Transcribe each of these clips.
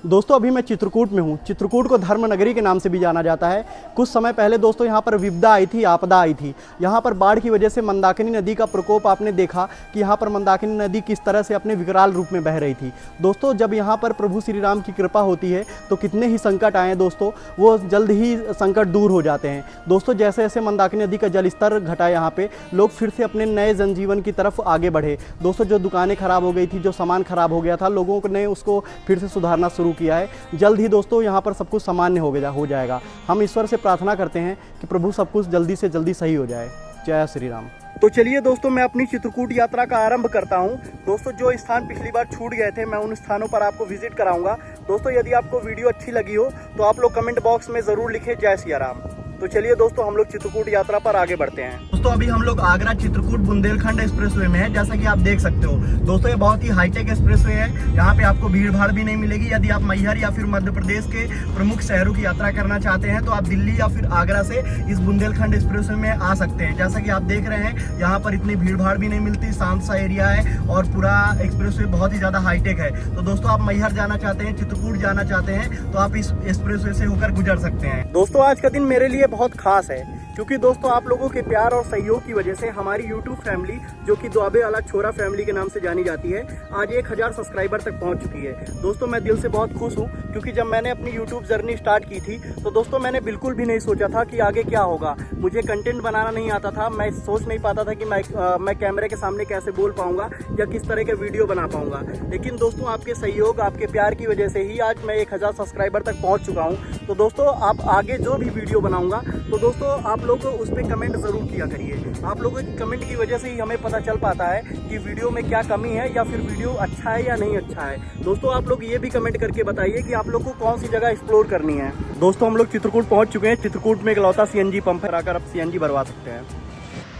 दोस्तों अभी मैं चित्रकूट में हूँ। चित्रकूट को धर्म नगरी के नाम से भी जाना जाता है। कुछ समय पहले दोस्तों यहाँ पर विपदा आई थी, आपदा आई थी। यहाँ पर बाढ़ की वजह से मंदाकिनी नदी का प्रकोप आपने देखा कि यहाँ पर मंदाकिनी नदी किस तरह से अपने विकराल रूप में बह रही थी। दोस्तों जब यहाँ पर प्रभु श्री राम की कृपा होती है तो कितने ही संकट आए दोस्तों, वो जल्द ही संकट दूर हो जाते हैं। दोस्तों जैसे जैसे मंदाकिनी नदी का जलस्तर घटा, यहाँ पे लोग फिर से अपने नए जनजीवन की तरफ आगे बढ़े। दोस्तों जो दुकानें खराब हो गई थी, जो सामान खराब हो गया था, लोगों ने उसको फिर से सुधारना शुरू किया है। जल्द ही दोस्तों यहाँ पर सब कुछ सामान्य हो जाएगा। हम ईश्वर से प्रार्थना करते हैं कि प्रभु सब कुछ जल्दी से जल्दी सही हो जाए। जय श्री राम। तो चलिए दोस्तों मैं अपनी चित्रकूट यात्रा का आरंभ करता हूँ। दोस्तों जो स्थान पिछली बार छूट गए थे, मैं उन स्थानों पर आपको विजिट कराऊंगा। दोस्तों यदि आपको वीडियो अच्छी लगी हो तो आप लोग कमेंट बॉक्स में ज़रूर लिखें जय सिया राम। तो चलिए दोस्तों हम लोग चित्रकूट यात्रा पर आगे बढ़ते हैं। दोस्तों अभी हम लोग आगरा चित्रकूट बुंदेलखंड एक्सप्रेसवे में है, जैसा कि आप देख सकते हो। दोस्तों ये बहुत ही हाईटेक एक्सप्रेसवे है। यहाँ पे आपको भीड़ भाड़ भी नहीं मिलेगी। यदि आप मैहर या फिर मध्य प्रदेश के प्रमुख शहरों की यात्रा करना चाहते हैं तो आप दिल्ली या फिर आगरा से इस बुंदेलखंड एक्सप्रेसवे में आ सकते हैं। जैसा कि आप देख रहे हैं यहाँ पर इतनी भीड़ भाड़ भी नहीं मिलती, शांत सा एरिया है और पूरा एक्सप्रेसवे बहुत ही ज्यादा हाईटेक है। तो दोस्तों आप मैहर जाना चाहते हैं, चित्रकूट जाना चाहते हैं तो आप इस एक्सप्रेसवे से होकर गुजर सकते हैं। दोस्तों आज का दिन मेरे लिए बहुत खास है क्योंकि दोस्तों आप लोगों के प्यार और सहयोग की वजह से हमारी YouTube फैमिली, जो कि दुआबे वाला छोरा फैमिली के नाम से जानी जाती है, आज 1000 सब्सक्राइबर तक पहुंच चुकी है। दोस्तों मैं दिल से बहुत खुश हूं क्योंकि जब मैंने अपनी YouTube जर्नी स्टार्ट की थी तो दोस्तों मैंने बिल्कुल भी नहीं सोचा था कि आगे क्या होगा। मुझे कंटेंट बनाना नहीं आता था, मैं सोच नहीं पाता था कि मैं कैमरे के सामने कैसे बोल पाऊंगा या किस तरह के वीडियो बना पाऊंगा। लेकिन दोस्तों आपके सहयोग, आपके प्यार की वजह से ही आज मैं 1000 सब्सक्राइबर तक पहुँच चुका हूँ। तो दोस्तों आप आगे जो भी वीडियो बनाऊंगा तो दोस्तों आप लोग उस पर कमेंट ज़रूर किया करिए। आप लोगों की कमेंट की वजह से ही हमें पता चल पाता है कि वीडियो में क्या कमी है या फिर वीडियो अच्छा है या नहीं अच्छा है। दोस्तों आप लोग ये भी कमेंट करके बताइए कि आप लोग को कौन सी जगह एक्सप्लोर करनी है। दोस्तों हम लोग चित्रकूट पहुंच चुके हैं। चित्रकूट में इकलौता CNG पंप है, आकर आप CNG भरवा सकते हैं।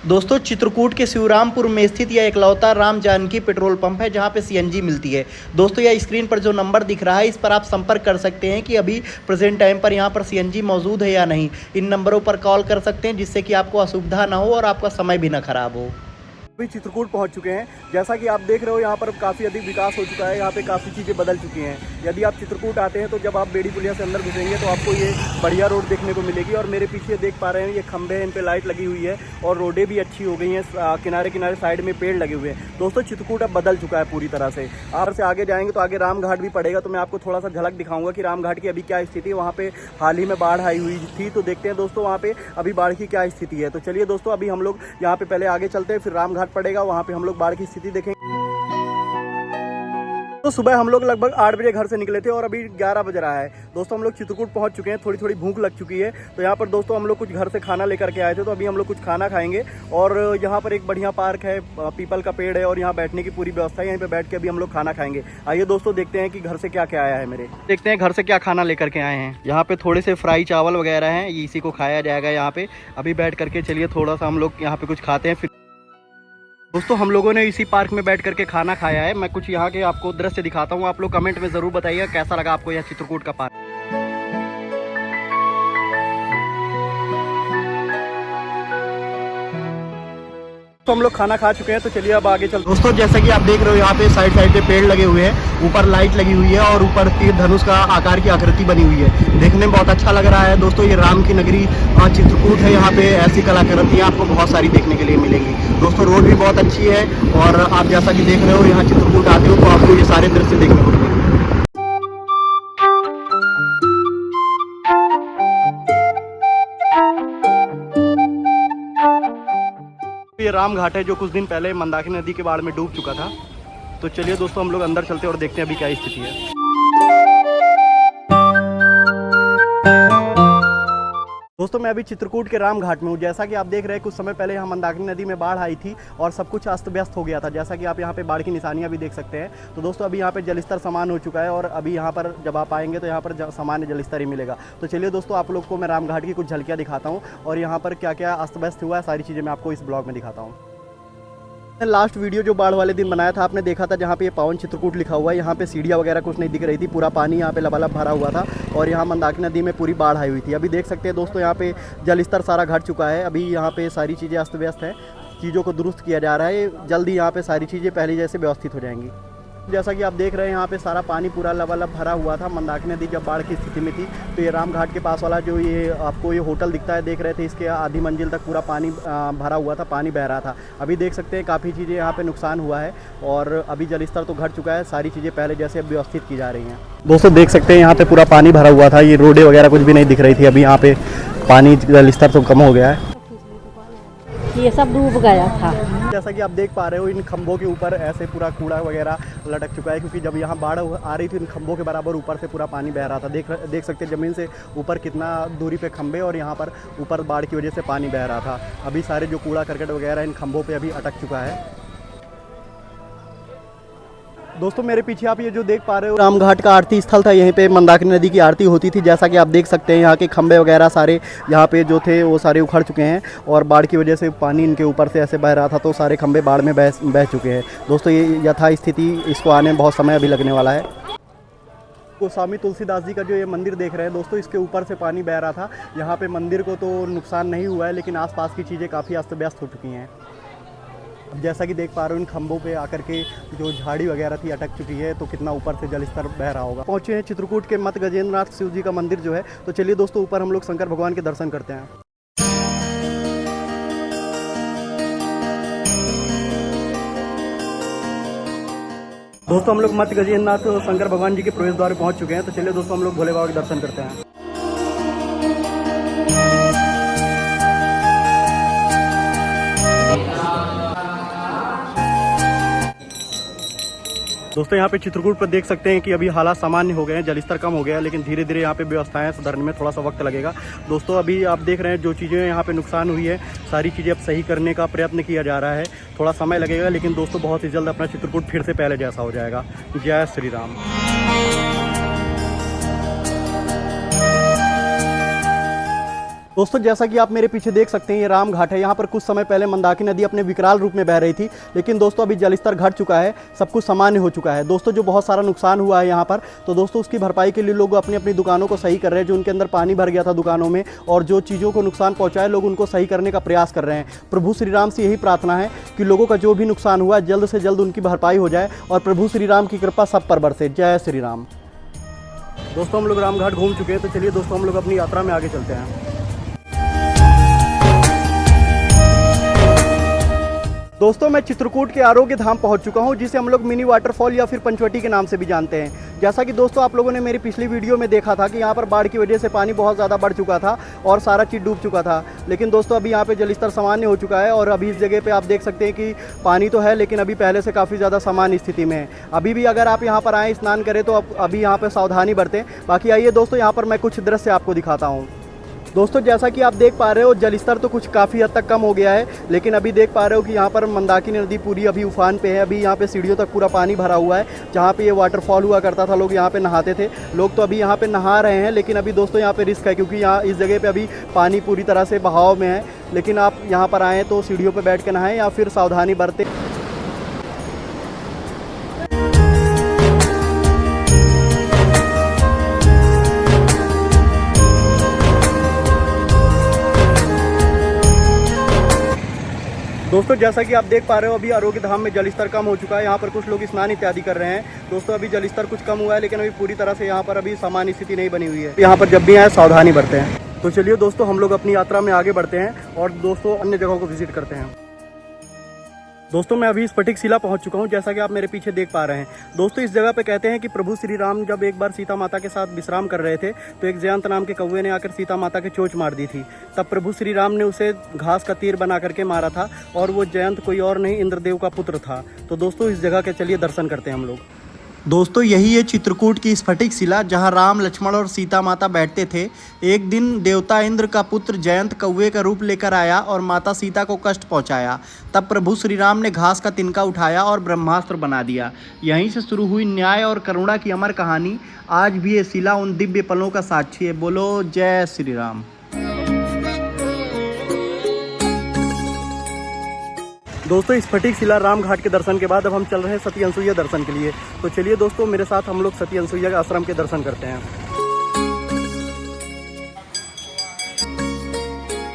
दोस्तों चित्रकूट के शिवरामपुर में स्थित यह इकलौता राम जानकी पेट्रोल पंप है जहां पे CNG मिलती है। दोस्तों यह स्क्रीन पर जो नंबर दिख रहा है इस पर आप संपर्क कर सकते हैं कि अभी प्रेजेंट टाइम पर यहां पर CNG मौजूद है या नहीं। इन नंबरों पर कॉल कर सकते हैं जिससे कि आपको असुविधा ना हो और आपका समय भी ना खराब हो। अभी चित्रकूट पहुंच चुके हैं। जैसा कि आप देख रहे हो यहाँ पर काफ़ी अधिक विकास हो चुका है। यहाँ पे काफ़ी चीज़ें बदल चुकी हैं। यदि आप चित्रकूट आते हैं तो जब आप बेड़ी पुलिया से अंदर घुसेंगे तो आपको ये बढ़िया रोड देखने को मिलेगी। और मेरे पीछे देख पा रहे हैं ये खंभे, इन पे लाइट लगी हुई है और रोडें भी अच्छी हो गई हैं। किनारे किनारे साइड में पेड़ लगे हुए हैं। दोस्तों चित्रकूट अब बदल चुका है पूरी तरह से। आप से आगे जाएंगे तो आगे रामघाट भी पड़ेगा, तो मैं आपको थोड़ा सा झलक दिखाऊंगा कि रामघाट की अभी क्या स्थिति है। वहाँ पे हाल ही में बाढ़ आई हुई थी, तो देखते हैं दोस्तों वहाँ पे अभी बाढ़ की क्या स्थिति है। तो चलिए दोस्तों अभी हम लोग यहाँ पे पहले आगे चलते हैं, फिर रामघाट पड़ेगा, वहाँ पे हम लोग बाढ़ की स्थिति देखेंगे। तो सुबह हम लोग लगभग 8 बजे घर से निकले थे और अभी 11 बज रहा है। दोस्तों हम लोग चित्रकूट पहुंच चुके हैं। थोड़ी थोड़ी भूख लग चुकी है तो यहाँ पर दोस्तों हम लोग कुछ घर से खाना लेकर के आए थे, तो अभी हम लोग कुछ खाना खाएंगे। और यहाँ पर एक बढ़िया पार्क है, पीपल का पेड़ है और यहाँ बैठने की पूरी व्यवस्था है। यहीं पे बैठ के अभी हम लोग खाना खाएंगे। आइए दोस्तों देखते हैं कि घर से क्या क्या आया है मेरे। देखते हैं घर से क्या खाना लेकर के आए हैं। यहाँ पे थोड़े से फ्राई चावल वगैरह हैं, इसी को खाया जाएगा यहाँ पे अभी बैठ करके। चलिए थोड़ा सा हम लोग यहाँ पे कुछ खाते हैं। फिर दोस्तों हम लोगों ने इसी पार्क में बैठ करके खाना खाया है। मैं कुछ यहाँ के आपको दृश्य दिखाता हूँ, आप लोग कमेंट में ज़रूर बताइएगा कैसा लगा आपको यह चित्रकूट का पार्क। तो हम लोग खाना खा चुके हैं, तो चलिए अब आगे चलते हैं। दोस्तों जैसे कि आप देख रहे हो यहाँ पे साइड साइड पे पेड़ लगे हुए हैं, ऊपर लाइट लगी हुई है और ऊपर तीर धनुष का आकार की आकृति बनी हुई है। देखने में बहुत अच्छा लग रहा है। दोस्तों ये राम की नगरी चित्रकूट है। यहाँ पे ऐसी कलाकृतियाँ आपको बहुत सारी देखने के लिए मिलेंगी। दोस्तों रोड भी बहुत अच्छी है और आप जैसा कि देख रहे हो यहाँ चित्रकूट आते हो तो आपको ये सारे दृश्य देखने को मिलेंगे। ये रामघाट है जो कुछ दिन पहले मंदाकिनी नदी के बाढ़ में डूब चुका था। तो चलिए दोस्तों हम लोग अंदर चलते हैं और देखते हैं अभी क्या स्थिति है। दोस्तों मैं अभी चित्रकूट के रामघाट में हूँ। जैसा कि आप देख रहे हैं कुछ समय पहले यहाँ मंदाकिनी नदी में बाढ़ आई थी और सब कुछ अस्त व्यस्त हो गया था। जैसा कि आप यहाँ पे बाढ़ की निशानियाँ भी देख सकते हैं। तो दोस्तों अभी यहाँ पे जलस्तर समान हो चुका है और अभी यहाँ पर जब आप आएंगे तो यहाँ पर सामान्य जलस्तर ही मिलेगा। तो चलिए दोस्तों आप लोग को मैं रामघाट की कुछ झलकियाँ दिखाता हूँ और यहाँ पर क्या क्या अस्त व्यस्त हुआ है, सारी चीज़ें मैं आपको इस ब्लॉग में दिखाता हूँ। लास्ट वीडियो जो बाढ़ वाले दिन बनाया था आपने देखा था, जहाँ पे ये पावन चित्रकूट लिखा हुआ है। यहाँ पे सीढ़ियाँ वगैरह कुछ नहीं दिख रही थी, पूरा पानी यहाँ पे लबालब भरा हुआ था और यहाँ मंदाकिनी नदी में पूरी बाढ़ आई हुई थी। अभी देख सकते हैं दोस्तों यहाँ पे जलस्तर सारा घट चुका है। अभी यहाँ पे सारी चीज़ें अस्त व्यस्त हैं, चीज़ों को दुरुस्त किया जा रहा है। जल्दी यहाँ पे सारी चीज़ें पहले जैसे व्यवस्थित हो जाएंगी। जैसा कि आप देख रहे हैं यहाँ पे सारा पानी पूरा लबालब भरा हुआ था। मंदाकिनी नदी जब बाढ़ की स्थिति में थी तो ये राम घाट के पास वाला जो ये आपको ये होटल दिखता है, देख रहे थे, इसके आधी मंजिल तक पूरा पानी भरा हुआ था, पानी बह रहा था। अभी देख सकते हैं काफ़ी चीज़ें यहाँ पे नुकसान हुआ है और अभी जलस्तर तो घट चुका है, सारी चीज़ें पहले जैसे अब व्यवस्थित की जा रही हैं। दोस्तों देख सकते हैं यहाँ पे पूरा पानी भरा हुआ था, ये रोडें वगैरह कुछ भी नहीं दिख रही थी। अभी यहाँ पे पानी जलस्तर तो कम हो गया है, ये सब डूब गया था। जैसा कि आप देख पा रहे हो इन खंभों के ऊपर ऐसे पूरा कूड़ा वगैरह लटक चुका है, क्योंकि जब यहाँ बाढ़ आ रही थी इन खंभों के बराबर ऊपर से पूरा पानी बह रहा था। देख सकते हैं ज़मीन से ऊपर कितना दूरी पे खंभे और यहाँ पर ऊपर बाढ़ की वजह से पानी बह रहा था। अभी सारे जो कूड़ा करकट वगैरह इन खंभों पे अभी अटक चुका है। दोस्तों मेरे पीछे आप ये जो देख पा रहे हो राम घाट का आरती स्थल था, यहीं पे मंदाकिनी नदी की आरती होती थी। जैसा कि आप देख सकते हैं यहाँ के खंभे वगैरह सारे यहाँ पे जो थे वो सारे उखड़ चुके हैं और बाढ़ की वजह से पानी इनके ऊपर से ऐसे बह रहा था तो सारे खंभे बाढ़ में बह चुके हैं। दोस्तों ये यथा स्थिति, इसको आने में बहुत समय अभी लगने वाला है। गोस्वामी तुलसीदास जी का जो ये मंदिर देख रहे हैं दोस्तों, इसके ऊपर से पानी बह रहा था। यहाँ पे मंदिर को तो नुकसान नहीं हुआ है, लेकिन आसपास की चीज़ें काफ़ी अस्त व्यस्त हो चुकी हैं। जैसा कि देख पा रहे हो इन खंभों पे आकर के जो झाड़ी वगैरह थी अटक चुकी है, तो कितना ऊपर से जलस्तर बह रहा होगा। पहुंचे हैं चित्रकूट के मत गजेंद्रनाथ शिव जी का मंदिर जो है, तो चलिए दोस्तों ऊपर हम लोग शंकर भगवान के दर्शन करते हैं। दोस्तों हम लोग मत गजेंद्रनाथ शंकर भगवान जी के प्रवेश द्वार पहुंच चुके हैं, तो चलिए दोस्तों हम लोग भोले बाबा के दर्शन करते हैं। दोस्तों यहाँ पे चित्रकूट पर देख सकते हैं कि अभी हालात सामान्य हो गए हैं, जलस्तर कम हो गया है, लेकिन धीरे धीरे यहाँ पे व्यवस्थाएं सुधरने में थोड़ा सा वक्त लगेगा। दोस्तों अभी आप देख रहे हैं जो चीज़ें यहाँ पे नुकसान हुई है, सारी चीज़ें अब सही करने का प्रयत्न किया जा रहा है। थोड़ा समय लगेगा, लेकिन दोस्तों बहुत ही जल्द अपना चित्रकूट फिर से पहले जैसा हो जाएगा। जय श्री राम। दोस्तों जैसा कि आप मेरे पीछे देख सकते हैं ये राम घाट है। यहाँ पर कुछ समय पहले मंदाकिनी नदी अपने विकराल रूप में बह रही थी, लेकिन दोस्तों अभी जलस्तर घट चुका है, सब कुछ सामान्य हो चुका है। दोस्तों जो बहुत सारा नुकसान हुआ है यहाँ पर, तो दोस्तों उसकी भरपाई के लिए लोग अपनी अपनी दुकानों को सही कर रहे हैं। जो उनके अंदर पानी भर गया था दुकानों में और जो चीज़ों को नुकसान पहुँचाए, लोग उनको सही करने का प्रयास कर रहे हैं। प्रभु श्री राम से यही प्रार्थना है कि लोगों का जो भी नुकसान हुआ है जल्द से जल्द उनकी भरपाई हो जाए और प्रभु श्री राम की कृपा सब पर बरसे। जय श्री राम। दोस्तों हम लोग राम घाट घूम चुके हैं, तो चलिए दोस्तों हम लोग अपनी यात्रा में आगे चलते हैं। दोस्तों मैं चित्रकूट के आरोग्य धाम पहुंच चुका हूं, जिसे हम लोग मिनी वाटरफॉल या फिर पंचवटी के नाम से भी जानते हैं। जैसा कि दोस्तों आप लोगों ने मेरी पिछली वीडियो में देखा था कि यहां पर बाढ़ की वजह से पानी बहुत ज़्यादा बढ़ चुका था और सारा चीज़ डूब चुका था, लेकिन दोस्तों अभी यहां पे जलस्तर सामान्य हो चुका है और अभी इस जगह पे आप देख सकते हैं कि पानी तो है, लेकिन अभी पहले से काफ़ी ज़्यादा सामान्य स्थिति में है। अभी भी अगर आप यहाँ पर आएँ स्नान करें तो अभी यहाँ पर सावधानी बरतें। बाकी आइए दोस्तों यहाँ पर मैं कुछ दृश्य आपको दिखाता हूँ। दोस्तों जैसा कि आप देख पा रहे हो जलस्तर तो कुछ काफ़ी हद तक कम हो गया है, लेकिन अभी देख पा रहे हो कि यहाँ पर मंदाकिनी नदी पूरी अभी उफान पे है। अभी यहाँ पे सीढ़ियों तक पूरा पानी भरा हुआ है। जहाँ पे ये वाटरफॉल हुआ करता था, लोग यहाँ पे नहाते थे। लोग तो अभी यहाँ पे नहा रहे हैं, लेकिन अभी दोस्तों यहाँ पे रिस्क है, क्योंकि यहाँ इस जगह पे अभी पानी पूरी तरह से बहाव में है। लेकिन आप यहाँ पर आएँ तो सीढ़ियों पर बैठ के नहाएं या फिर सावधानी बरतें। दोस्तों जैसा कि आप देख पा रहे हो अभी आरोग्य धाम में जलस्तर कम हो चुका है। यहाँ पर कुछ लोग स्नान इत्यादि कर रहे हैं। दोस्तों अभी जलस्तर कुछ कम हुआ है, लेकिन अभी पूरी तरह से यहाँ पर अभी सामान्य स्थिति नहीं बनी हुई है। यहाँ पर जब भी आए सावधानी बरतें हैं। तो चलिए दोस्तों हम लोग अपनी यात्रा में आगे बढ़ते हैं और दोस्तों अन्य जगहों को विजिट करते हैं। दोस्तों मैं अभी स्फटिक शिला पहुंच चुका हूं, जैसा कि आप मेरे पीछे देख पा रहे हैं। दोस्तों इस जगह पे कहते हैं कि प्रभु श्री राम जब एक बार सीता माता के साथ विश्राम कर रहे थे, तो एक जयंत नाम के कौवे ने आकर सीता माता के चोंच मार दी थी। तब प्रभु श्री राम ने उसे घास का तीर बना करके मारा था और वो जयंत कोई और नहीं इंद्रदेव का पुत्र था। तो दोस्तों इस जगह के चलिए दर्शन करते हैं हम लोग। दोस्तों यही है चित्रकूट की स्फटिक शिला, जहां राम लक्ष्मण और सीता माता बैठते थे। एक दिन देवता इंद्र का पुत्र जयंत कौवे का रूप लेकर आया और माता सीता को कष्ट पहुंचाया। तब प्रभु श्री राम ने घास का तिनका उठाया और ब्रह्मास्त्र बना दिया। यहीं से शुरू हुई न्याय और करुणा की अमर कहानी। आज भी ये शिला उन दिव्य पलों का साक्षी है। बोलो जय श्री राम। दोस्तों स्फटिक शिला राम घाट के दर्शन के बाद अब हम चल रहे हैं सती अनसुईया दर्शन के लिए। तो चलिए दोस्तों मेरे साथ हम लोग सती अनसुईया के आश्रम के दर्शन करते हैं।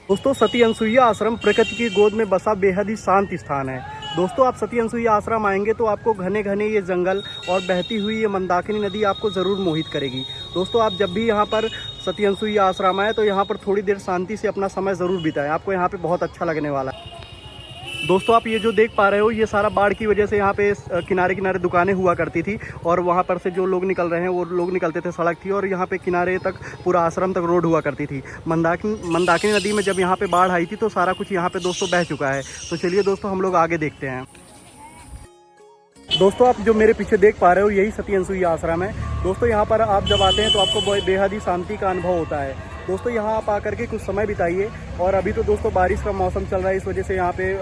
दोस्तों सती अनसुईया आश्रम प्रकृति की गोद में बसा बेहद ही शांत स्थान है। दोस्तों आप सती अनसुईया आश्रम आएंगे तो आपको घने घने ये जंगल और बहती हुई ये मंदाकिनी नदी आपको ज़रूर मोहित करेगी। दोस्तों आप जब भी यहाँ पर सती अनसुईया आश्रम आए तो यहाँ पर थोड़ी देर शांति से अपना समय ज़रूर बिताएं, आपको यहाँ पे बहुत अच्छा लगने वाला है। दोस्तों आप ये जो देख पा रहे हो ये सारा बाढ़ की वजह से यहाँ पे किनारे किनारे दुकानें हुआ करती थी और वहाँ पर से जो लोग निकल रहे हैं वो लोग निकलते थे, सड़क थी और यहाँ पे किनारे तक पूरा आश्रम तक रोड हुआ करती थी। मंदाकिनी नदी में जब यहाँ पे बाढ़ आई थी तो सारा कुछ यहाँ पे दोस्तों बह चुका है। तो चलिए दोस्तों हम लोग आगे देखते हैं। दोस्तों आप जो मेरे पीछे देख पा रहे हो यही सती अनसुईया आश्रम है। दोस्तों यहाँ पर आप जब आते हैं तो आपको बेहद ही शांति का अनुभव होता है। दोस्तों यहाँ आप आकर के कुछ समय बिताइए। और अभी तो दोस्तों बारिश का मौसम चल रहा है, इस वजह से यहाँ पे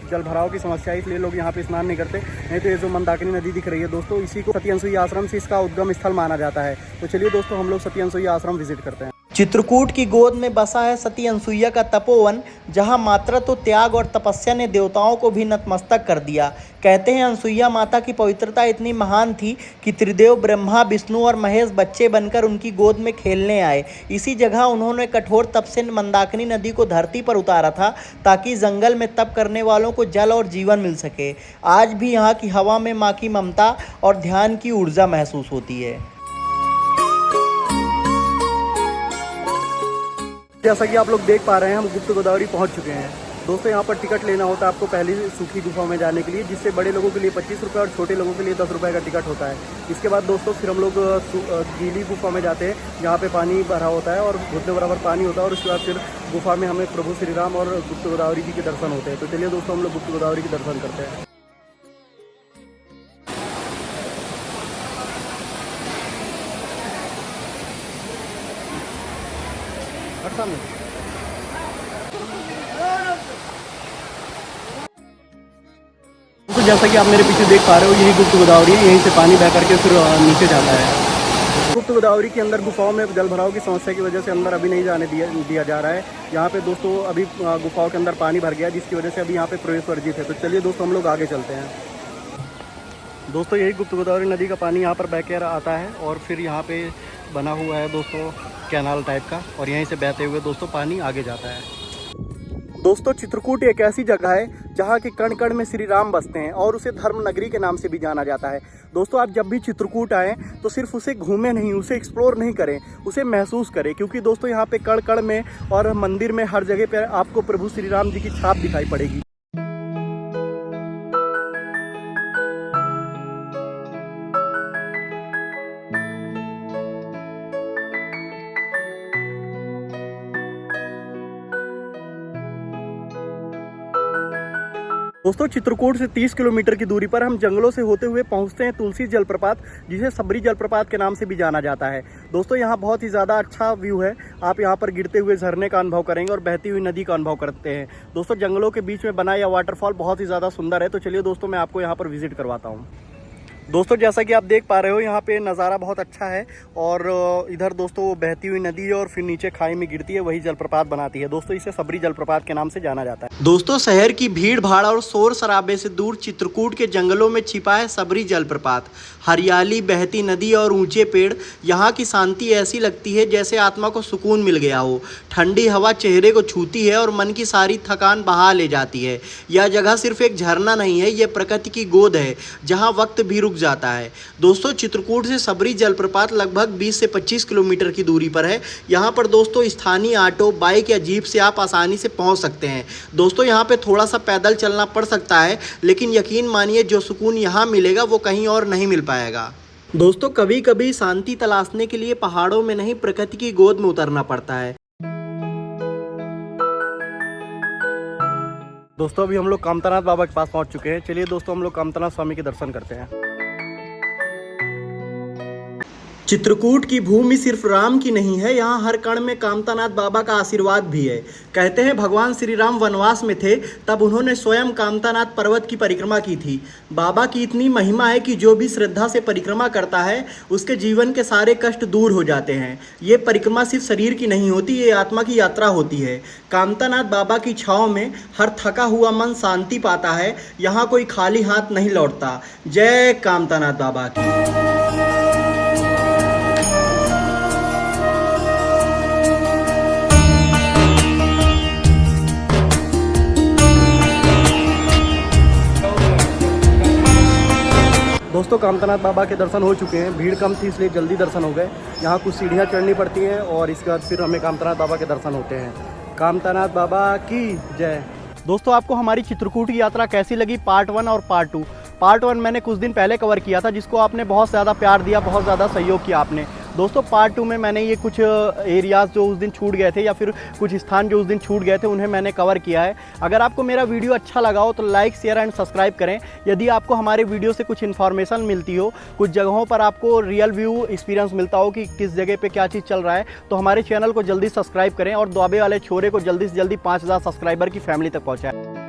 जल भराव की समस्या है, इसलिए लोग यहाँ पे स्नान नहीं करते। नहीं तो ये जो मंदाकिनी नदी दिख रही है दोस्तों, इसी को सती अनसुईया आश्रम से इसका उद्गम स्थल माना जाता है। तो चलिए दोस्तों हम लोग सती अनसुईया आश्रम विजिट करते हैं। चित्रकूट की गोद में बसा है सती अनसुईया का तपोवन, जहां मातृत्व त्याग और तपस्या ने देवताओं को भी नतमस्तक कर दिया। कहते हैं अनसुईया माता की पवित्रता इतनी महान थी कि त्रिदेव ब्रह्मा, विष्णु और महेश बच्चे बनकर उनकी गोद में खेलने आए। इसी जगह उन्होंने कठोर तप से मंदाकिनी नदी को धरती पर उतारा था ताकि जंगल में तप करने वालों को जल और जीवन मिल सके। आज भी यहाँ की हवा में माँ की ममता और ध्यान की ऊर्जा महसूस होती है। जैसा कि आप लोग देख पा रहे हैं हम गुप्त गोदावरी पहुंच चुके हैं। दोस्तों यहाँ पर टिकट लेना होता है आपको पहली सूखी गुफा में जाने के लिए, जिससे बड़े लोगों के लिए 25 रुपये और छोटे लोगों के लिए 10 रुपये का टिकट होता है। इसके बाद दोस्तों फिर हम लोग गीली गुफा में जाते हैं, जहाँ पे पानी भरा होता है और घुटने बराबर पानी होता है। और उसके बाद फिर गुफा में हमें प्रभु श्री राम और गुप्त गोदावरी जी के दर्शन होते हैं। तो चलिए दोस्तों हम लोग गुप्त गोदावरी के दर्शन करते हैं। तो जैसा कि आप मेरे पीछे देख पा रहे हो यही गुप्त गोदावरी है, यहीं से पानी बह करके फिर नीचे जाता है। गुप्त गोदावरी के अंदर गुफाओं में जल भराव की समस्या की वजह से अंदर अभी नहीं जाने दिया जा रहा है। यहाँ पे दोस्तों अभी गुफाओं के अंदर पानी भर गया, जिसकी वजह से अभी यहाँ पे प्रवेश वर्जित है। तो चलिए दोस्तों हम लोग आगे चलते हैं। दोस्तों यही गुप्त गोदावरी नदी का पानी यहाँ पर बह कर आता है और फिर यहाँ पे बना हुआ है दोस्तों कैनाल टाइप का, और यहीं से बहते हुए दोस्तों पानी आगे जाता है। दोस्तों चित्रकूट एक ऐसी जगह है जहाँ के कण कण में श्री राम बसते हैं और उसे धर्म नगरी के नाम से भी जाना जाता है। दोस्तों आप जब भी चित्रकूट आएँ तो सिर्फ उसे घूमें नहीं, उसे एक्सप्लोर नहीं करें, उसे महसूस करें, क्योंकि दोस्तों यहाँ पे कण कण में और मंदिर में हर जगह पे आपको प्रभु श्री राम जी की छाप दिखाई पड़ेगी। दोस्तों चित्रकूट से 30 किलोमीटर की दूरी पर हम जंगलों से होते हुए पहुंचते हैं तुलसी जलप्रपात, जिसे सबरी जलप्रपात के नाम से भी जाना जाता है। दोस्तों यहाँ बहुत ही ज़्यादा अच्छा व्यू है, आप यहाँ पर गिरते हुए झरने का अनुभव करेंगे और बहती हुई नदी का अनुभव करते हैं। दोस्तों जंगलों के बीच में बना यह वाटरफॉल बहुत ही ज़्यादा सुंदर है। तो चलिए दोस्तों मैं आपको यहाँ पर विजिट करवाता हूँ। दोस्तों जैसा कि आप देख पा रहे हो यहाँ पे नज़ारा बहुत अच्छा है और इधर दोस्तों वो बहती हुई नदी है और फिर नीचे खाई में गिरती है, वही जलप्रपात बनाती है। दोस्तों इसे सबरी जलप्रपात के नाम से जाना जाता है। दोस्तों शहर की भीड़ भाड़ और शोर शराबे से दूर चित्रकूट के जंगलों में छिपा है सबरी जलप्रपात। हरियाली, बहती नदी और ऊंचे पेड़, यहाँ की शांति ऐसी लगती है जैसे आत्मा को सुकून मिल गया हो। ठंडी हवा चेहरे को छूती है और मन की सारी थकान बहा ले जाती है। यह जगह सिर्फ एक झरना नहीं है, यह प्रकृति की गोद है जहाँ वक्त भी रुक जाता है। दोस्तों चित्रकूट से सबरी जलप्रपात लगभग 20 से 25 किलोमीटर की दूरी पर है। यहाँ पर दोस्तों स्थानीय ऑटो, बाइक या जीप से आप आसानी से पहुँच सकते हैं। दोस्तों यहाँ पे थोड़ा सा पैदल चलना पड़ सकता है, लेकिन यकीन मानिए जो सुकून यहाँ मिलेगा वो कहीं और नहीं मिल पाएगा। दोस्तों कभी कभी शांति तलाशने के लिए पहाड़ों में नहीं, प्रकृति की गोद में उतरना पड़ता है। दोस्तों अभी हम लोग कामतानाथ बाबा के पास पहुंच चुके हैं। चलिए दोस्तों हम लोग कामतानाथ स्वामी के दर्शन करते हैं। चित्रकूट की भूमि सिर्फ राम की नहीं है, यहाँ हर कण में कामतानाथ बाबा का आशीर्वाद भी है। कहते हैं भगवान श्री राम वनवास में थे तब उन्होंने स्वयं कामतानाथ पर्वत की परिक्रमा की थी। बाबा की इतनी महिमा है कि जो भी श्रद्धा से परिक्रमा करता है उसके जीवन के सारे कष्ट दूर हो जाते हैं। ये परिक्रमा सिर्फ शरीर की नहीं होती, ये आत्मा की यात्रा होती है। कामतानाथ बाबा की छाँव में हर थका हुआ मन शांति पाता है। यहाँ कोई खाली हाथ नहीं लौटता। जय कामतानाथ बाबा की। दोस्तों कामतानाथ बाबा के दर्शन हो चुके हैं, भीड़ कम थी इसलिए जल्दी दर्शन हो गए। यहाँ कुछ सीढ़ियाँ चढ़नी पड़ती हैं और इसके बाद फिर हमें कामतानाथ बाबा के दर्शन होते हैं। कामतानाथ बाबा की जय। दोस्तों आपको हमारी चित्रकूट की यात्रा कैसी लगी, पार्ट 1 और पार्ट 2। पार्ट 1 मैंने कुछ दिन पहले कवर किया था, जिसको आपने बहुत ज़्यादा प्यार दिया, बहुत ज़्यादा सहयोग किया आपने। दोस्तों पार्ट 2 में मैंने ये कुछ एरियाज़ जो उस दिन छूट गए थे या फिर कुछ स्थान जो उस दिन छूट गए थे उन्हें मैंने कवर किया है। अगर आपको मेरा वीडियो अच्छा लगा हो तो लाइक, शेयर एंड सब्सक्राइब करें। यदि आपको हमारे वीडियो से कुछ इन्फॉर्मेशन मिलती हो, कुछ जगहों पर आपको रियल व्यू एक्सपीरियंस मिलता हो कि किस जगह पे क्या चीज़ चल रहा है, तो हमारे चैनल को जल्दी सब्सक्राइब करें और दुआबे वाले छोरे को जल्दी से जल्दी 5000 सब्सक्राइबर की फैमिली तक पहुँचाएं।